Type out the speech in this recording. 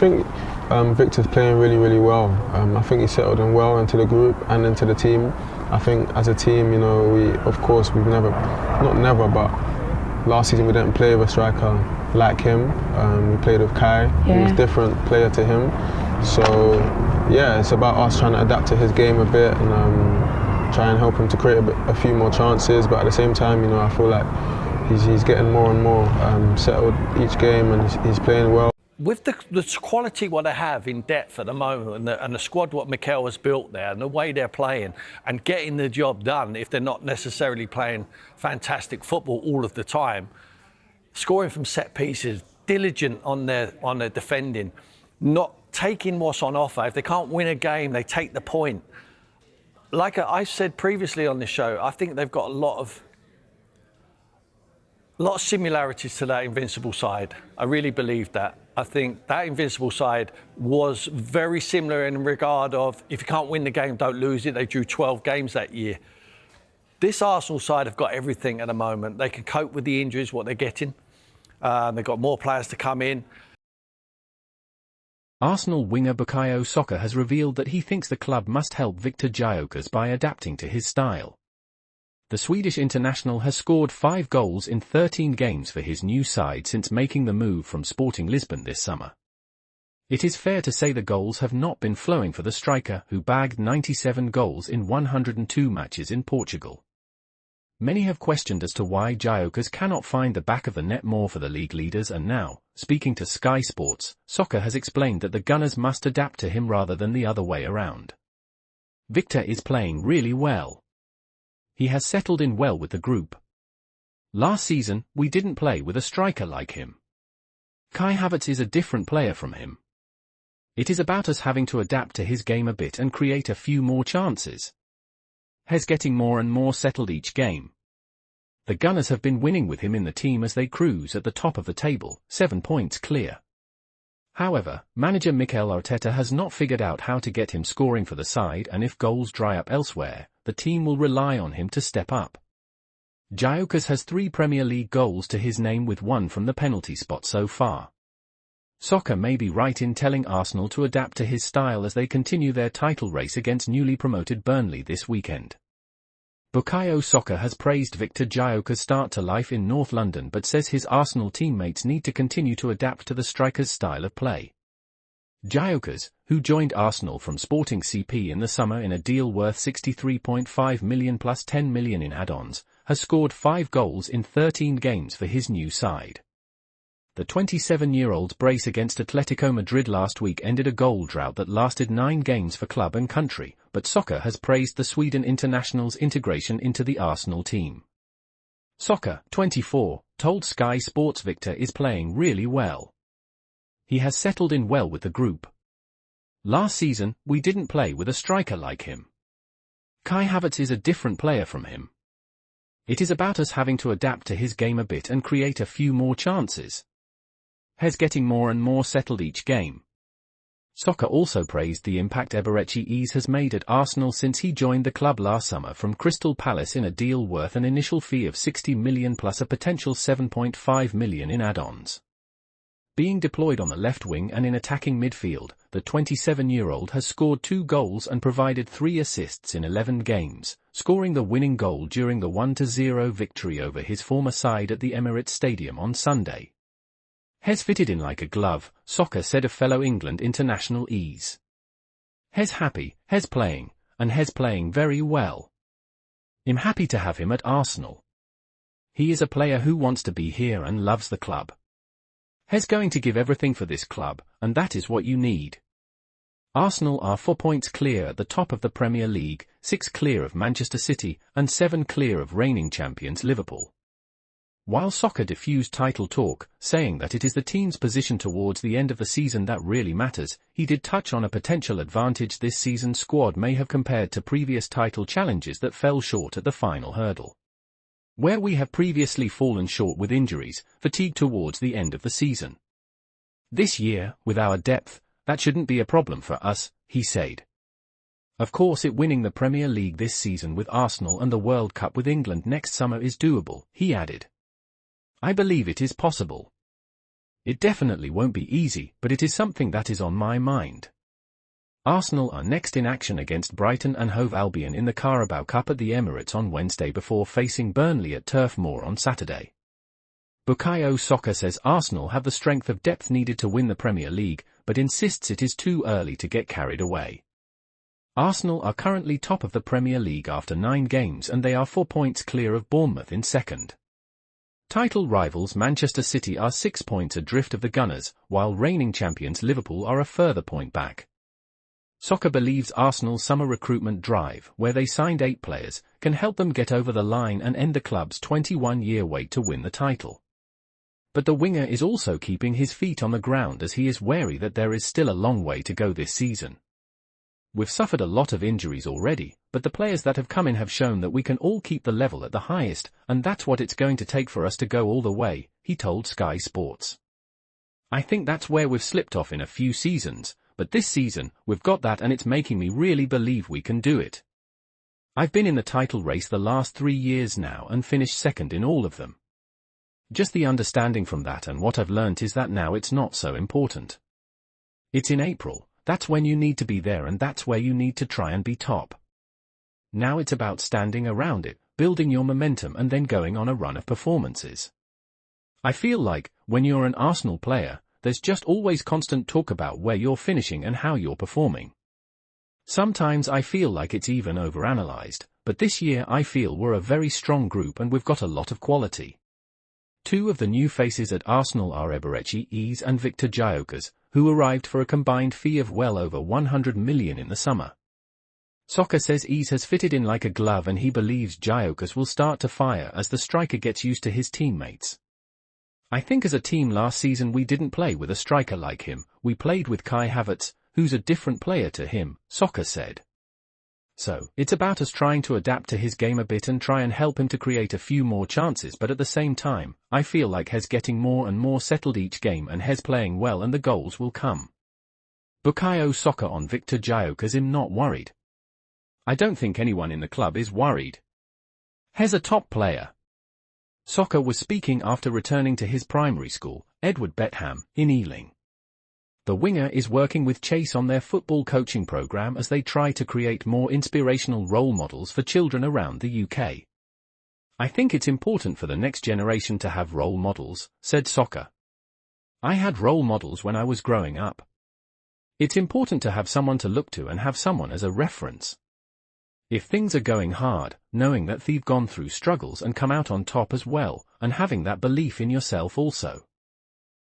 think Victor's playing really, really well. I think he settled in well into the group and into the team. I think as a team, you know, we've but last season we didn't play with a striker like him. We played with Kai. Yeah. He was a different player to him. So yeah, it's about us trying to adapt to his game a bit and try and help him to create a few more chances. But at the same time, you know, I feel like he's getting more and more settled each game, and he's playing well. With the quality what they have in depth at the moment, and the squad what Mikel has built there, and the way they're playing and getting the job done, if they're not necessarily playing fantastic football all of the time, scoring from set pieces, diligent on their defending, not taking what's on offer. If they can't win a game, they take the point. Like I said previously on this show, I think they've got a lot of similarities to that Invincible side. I really believe that. I think that Invincible side was very similar in regard of, if you can't win the game, don't lose it. They drew 12 games that year. This Arsenal side have got everything at the moment. They can cope with the injuries, what they're getting. They've got more players to come in. Arsenal winger Bukayo Saka has revealed that he thinks the club must help Viktor Gyökeres by adapting to his style. The Swedish international has scored 5 goals in 13 games for his new side since making the move from Sporting Lisbon this summer. It is fair to say the goals have not been flowing for the striker, who bagged 97 goals in 102 matches in Portugal. Many have questioned as to why Gyökeres cannot find the back of the net more for the league leaders, and now, speaking to Sky Sports, Saka has explained that the Gunners must adapt to him rather than the other way around. Victor is playing really well. He has settled in well with the group. Last season, we didn't play with a striker like him. Kai Havertz is a different player from him. It is about us having to adapt to his game a bit and create a few more chances. He's getting more and more settled each game. The Gunners have been winning with him in the team as they cruise at the top of the table, 7 points clear. However, manager Mikel Arteta has not figured out how to get him scoring for the side, and if goals dry up elsewhere, the team will rely on him to step up. Gyökeres has 3 Premier League goals to his name, with 1 from the penalty spot so far. Saka may be right in telling Arsenal to adapt to his style as they continue their title race against newly promoted Burnley this weekend. Bukayo Saka has praised Viktor Gyökeres' start to life in North London, but says his Arsenal teammates need to continue to adapt to the striker's style of play. Gyökeres, who joined Arsenal from Sporting CP in the summer in a deal worth £63.5 million plus £10 million in add-ons, has scored 5 goals in 13 games for his new side. The 27-year-old's brace against Atletico Madrid last week ended a goal drought that lasted 9 games for club and country, but Saka has praised the Sweden international's integration into the Arsenal team. Saka, 24, told Sky Sports Victor is playing really well. He has settled in well with the group. Last season, we didn't play with a striker like him. Kai Havertz is a different player from him. It is about us having to adapt to his game a bit and create a few more chances. He's getting more and more settled each game. Saka also praised the impact Gyökeres Eze has made at Arsenal since he joined the club last summer from Crystal Palace in a deal worth an initial fee of £60 million plus a potential £7.5 million in add-ons. Being deployed on the left wing and in attacking midfield, the 27-year-old has scored 2 goals and provided 3 assists in 11 games, scoring the winning goal during the 1-0 victory over his former side at the Emirates Stadium on Sunday. He's fitted in like a glove, Saka said of fellow England international Eze. He's happy, he's playing, and he's playing very well. I'm happy to have him at Arsenal. He is a player who wants to be here and loves the club. He's going to give everything for this club, and that is what you need. Arsenal are 4 points clear at the top of the Premier League, 6 clear of Manchester City, and 7 clear of reigning champions Liverpool. While Saka diffused title talk, saying that it is the team's position towards the end of the season that really matters, he did touch on a potential advantage this season's squad may have compared to previous title challenges that fell short at the final hurdle. Where we have previously fallen short with injuries, fatigue towards the end of the season. This year, with our depth, that shouldn't be a problem for us, he said. Of course, winning the Premier League this season with Arsenal and the World Cup with England next summer is doable, he added. I believe it is possible. It definitely won't be easy, but it is something that is on my mind. Arsenal are next in action against Brighton and Hove Albion in the Carabao Cup at the Emirates on Wednesday before facing Burnley at Turf Moor on Saturday. Bukayo Saka says Arsenal have the strength of depth needed to win the Premier League, but insists it is too early to get carried away. Arsenal are currently top of the Premier League after 9 games and they are 4 points clear of Bournemouth in second. Title rivals Manchester City are 6 points adrift of the Gunners, while reigning champions Liverpool are a further point back. Saka believes Arsenal's summer recruitment drive, where they signed 8 players, can help them get over the line and end the club's 21-year wait to win the title. But the winger is also keeping his feet on the ground as he is wary that there is still a long way to go this season. We've suffered a lot of injuries already, but the players that have come in have shown that we can all keep the level at the highest, and that's what it's going to take for us to go all the way, he told Sky Sports. I think that's where we've slipped off in a few seasons, but this season, we've got that and it's making me really believe we can do it. I've been in the title race the last 3 years now and finished second in all of them. Just the understanding from that and what I've learnt is that now it's not so important. It's in April, that's when you need to be there and that's where you need to try and be top. Now it's about standing around it, building your momentum and then going on a run of performances. I feel like, when you're an Arsenal player, there's just always constant talk about where you're finishing and how you're performing. Sometimes I feel like it's even overanalyzed, but this year I feel we're a very strong group and we've got a lot of quality. 2 of the new faces at Arsenal are Gyökeres Eze and Victor Gyökeres, who arrived for a combined fee of well over 100 million in the summer. Saka says Eze has fitted in like a glove and he believes Gyökeres will start to fire as the striker gets used to his teammates. I think as a team last season we didn't play with a striker like him, we played with Kai Havertz, who's a different player to him, Saka said. So, it's about us trying to adapt to his game a bit and try and help him to create a few more chances, but at the same time, I feel like Hez getting more and more settled each game and Hez playing well and the goals will come. Bukayo Saka on Victor Gyökeres. I'm not worried. I don't think anyone in the club is worried. Hez a top player. Saka was speaking after returning to his primary school, Edward Betham, in Ealing. The winger is working with Chase on their football coaching program as they try to create more inspirational role models for children around the UK. I think it's important for the next generation to have role models, said Saka. I had role models when I was growing up. It's important to have someone to look to and have someone as a reference. If things are going hard, knowing that they've gone through struggles and come out on top as well, and having that belief in yourself also.